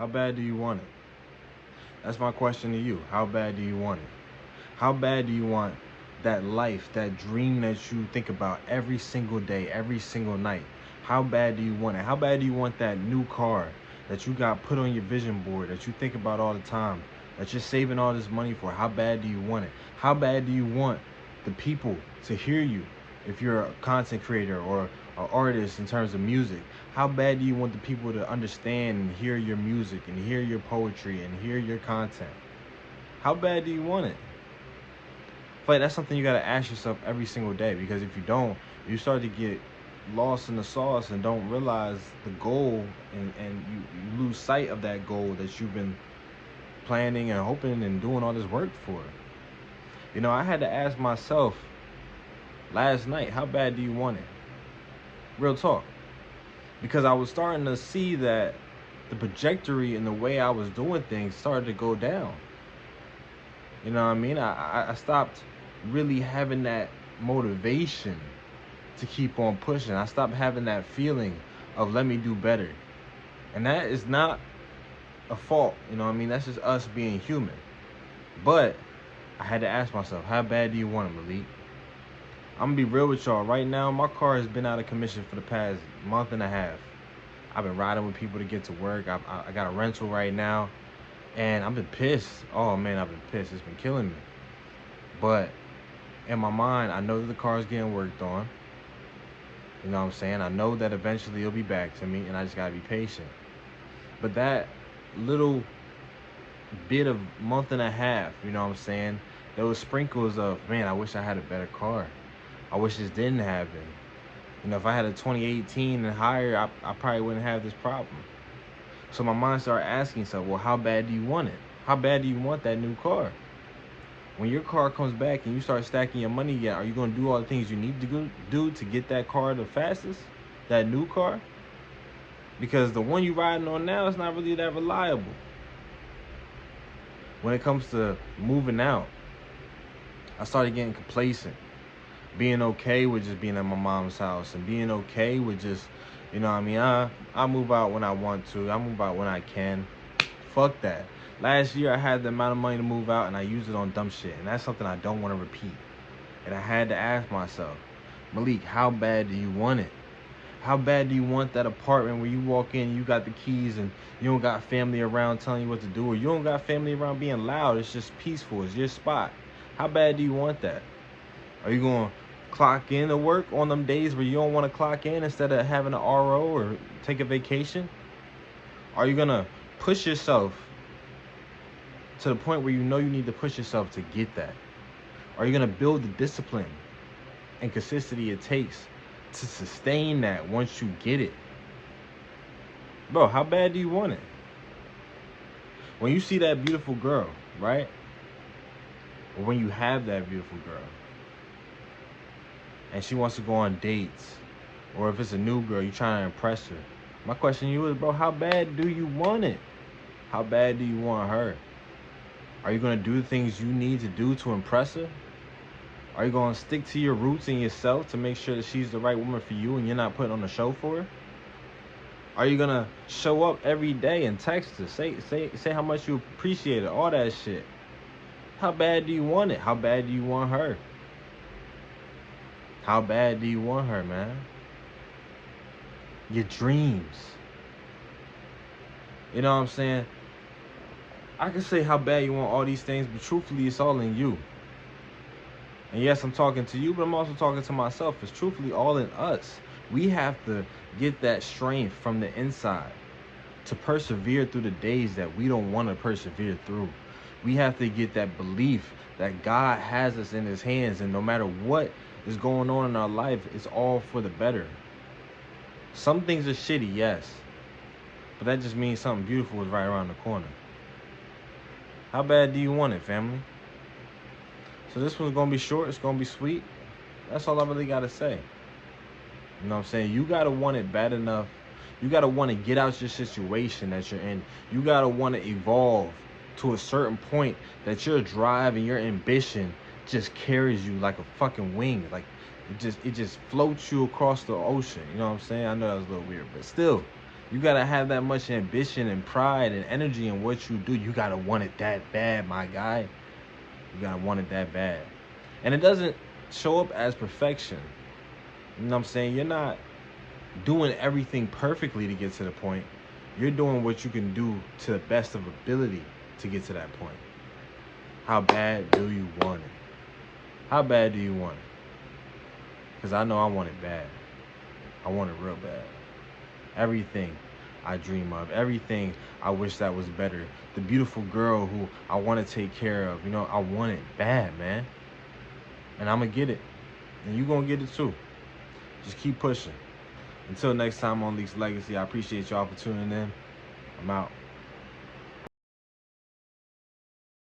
How bad do you want it? That's my question to you. How bad do you want it? How bad do you want that life, that dream that you think about every single day, every single night? How bad do you want it? How bad do you want that new car that you got put on your vision board that you think about all the time, that you're saving all this money for? How bad do you want it? How bad do you want the people to hear you if you're a content creator or an artist in terms of music? How bad do you want the people to understand and hear your music and hear your poetry and hear your content? How bad do you want it? But that's something you gotta ask yourself every single day, because if you don't, you start to get lost in the sauce and don't realize the goal, and you lose sight of that goal that you've been planning and hoping and doing all this work for. You know, I had to ask myself last night, how bad do you want it? Real talk. Because I was starting to see that the trajectory and the way I was doing things started to go down. You know what I mean? I stopped really having that motivation to keep on pushing. I stopped having that feeling of let me do better. And that is not a fault, you know what I mean? That's just us being human. But I had to ask myself, how bad do you want it, Malik? I'm gonna be real with y'all. Right now, my car has been out of commission for the past month and a half. I've been riding with people to get to work. I got a rental right now. And I've been pissed. Oh man, I've been pissed. It's been killing me. But in my mind, I know that the car is getting worked on. You know what I'm saying? I know that eventually it'll be back to me, and I just gotta be patient. But that little bit of month and a half, you know what I'm saying? There was sprinkles of, man, I wish I had a better car. I wish this didn't happen. You know, if I had a 2018 and higher, I probably wouldn't have this problem. So my mind started asking itself, well, how bad do you want it? How bad do you want that new car? When your car comes back and you start stacking your money again, are you going to do all the things you need to do to get that car the fastest? That new car? Because the one you're riding on now is not really that reliable. When it comes to moving out, I started getting complacent. Being okay with just being at my mom's house and being okay with just, you know what I mean? I move out when I want to. I move out when I can. Fuck that. Last year I had the amount of money to move out and I used it on dumb shit. And that's something I don't want to repeat. And I had to ask myself, Malik, how bad do you want it? How bad do you want that apartment where you walk in, you got the keys and you don't got family around telling you what to do, or you don't got family around being loud, it's just peaceful, it's your spot. How bad do you want that? Are you going to clock in to work on them days where you don't want to clock in instead of having an RO or take a vacation? Are you going to push yourself to the point where you know you need to push yourself to get that? Are you going to build the discipline and consistency it takes to sustain that once you get it? Bro, how bad do you want it? When you see that beautiful girl, right? Or when you have that beautiful girl, and she wants to go on dates, or if it's a new girl, you're trying to impress her. My question to you is, bro, how bad do you want it? How bad do you want her? Are you going to do the things you need to do to impress her? Are you going to stick to your roots and yourself to make sure that she's the right woman for you and you're not putting on a show for her? Are you going to show up every day and text her, say how much you appreciate it, all that shit? How bad do you want it? How bad do you want her? How bad do you want her, man? Your dreams. You know what I'm saying? I can say how bad you want all these things, but truthfully, it's all in you. And yes, I'm talking to you, but I'm also talking to myself. It's truthfully all in us. We have to get that strength from the inside to persevere through the days that we don't want to persevere through. We have to get that belief that God has us in his hands, and no matter what is going on in our life, it's all for the better. Some things are shitty, yes, but that just means something beautiful is right around the corner. How bad do you want it, family? So this one's gonna be short, it's gonna be sweet. That's all I really gotta say. You know what I'm saying? You gotta want it bad enough. You gotta want to get out your situation that you're in. You gotta want to evolve to a certain point that your drive and your ambition just carries you like a fucking wing. Like it just floats you across the ocean. You know what I'm saying? I know that was a little weird, but still, You gotta have that much ambition and pride and energy in what you do. You gotta want it that bad, my guy. You gotta want it that bad. And it doesn't show up as perfection. You know what I'm saying? You're not doing everything perfectly to get to the point. You're doing what you can do to the best of ability to get to that point. How bad do you want it? How bad do you want it? Because I know I want it bad. I want it real bad. Everything I dream of, everything I wish that was better. The beautiful girl who I want to take care of, I want it bad, man. And I'm going to get it. And you going to get it too. Just keep pushing. Until next time on Leaks Legacy, I appreciate y'all for tuning in. I'm out.